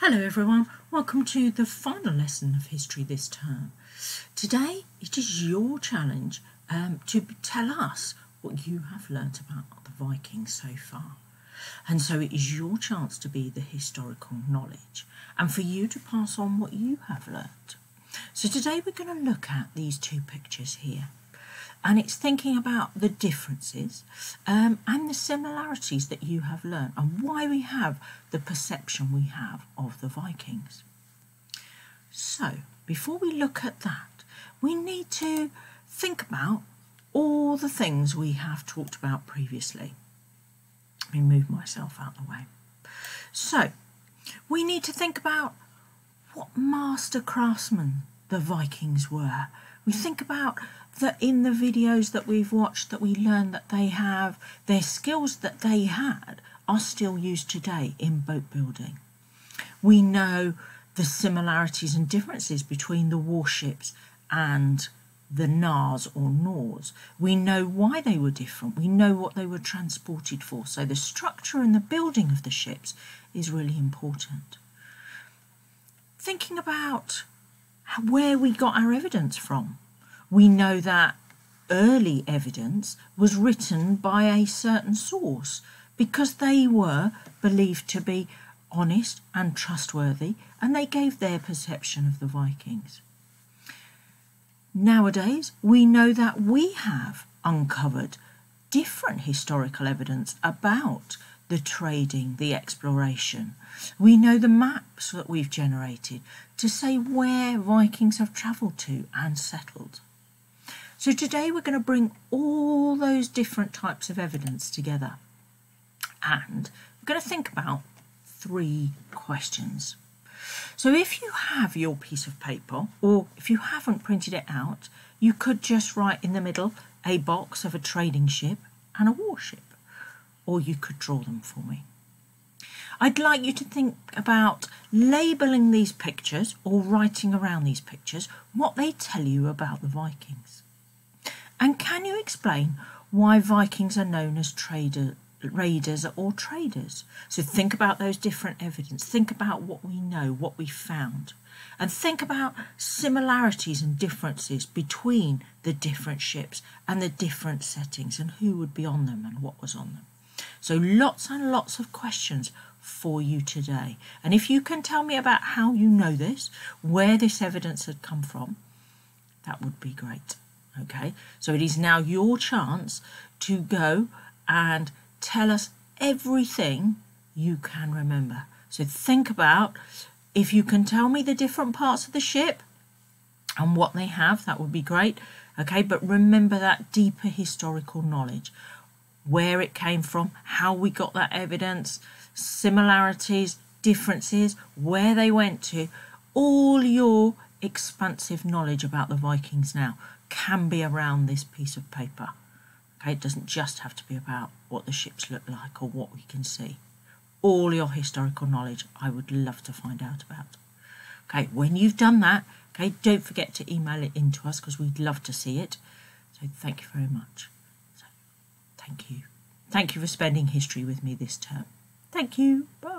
Hello everyone, welcome to the final lesson of history this term. Today it is your challenge to tell us what you have learnt about the Vikings so far. And so it is your chance to be the historical knowledge and for you to pass on what you have learnt. So today we're going to look at these two pictures here. And it's thinking about the differences and the similarities that you have learned and why we have the perception we have of the Vikings. So, before we look at that, we need to think about all the things we have talked about previously. Let me move myself out of the way. So, we need to think about what master craftsmen the Vikings were. We think about that in the videos that we've watched that we learn that they have, their skills that they had are still used today in boat building. We know the similarities and differences between the warships and the Nars or Nors. We know why they were different. We know what they were transported for. So the structure and the building of the ships is really important. Thinking about where we got our evidence from. We know that early evidence was written by a certain source because they were believed to be honest and trustworthy, and they gave their perception of the Vikings. Nowadays, we know that we have uncovered different historical evidence about the trading, the exploration. We know the maps that we've generated to say where Vikings have travelled to and settled. So today we're going to bring all those different types of evidence together and we're going to think about 3 questions. So if you have your piece of paper or if you haven't printed it out, you could just write in the middle a box of a trading ship and a warship, or you could draw them for me. I'd like you to think about labelling these pictures or writing around these pictures what they tell you about the Vikings. And can you explain why Vikings are known as raiders or traders? So think about those different evidence. Think about what we know, what we found. And think about similarities and differences between the different ships and the different settings and who would be on them and what was on them. So lots and lots of questions for you today. And if you can tell me about how you know this, where this evidence had come from, that would be great. Okay, so it is now your chance to go and tell us everything you can remember. So think about, if you can tell me the different parts of the ship and what they have, that would be great. Okay, but remember that deeper historical knowledge, where it came from, how we got that evidence, similarities, differences, where they went to. All your expansive knowledge about the Vikings now can be around this piece of paper. Okay, it doesn't just have to be about what the ships look like or what we can see. All your historical knowledge I would love to find out about. Okay, when you've done that, okay, don't forget to email it in to us because we'd love to see it. So thank you very much. So, thank you. Thank you for spending history with me this term. Thank you. Bye.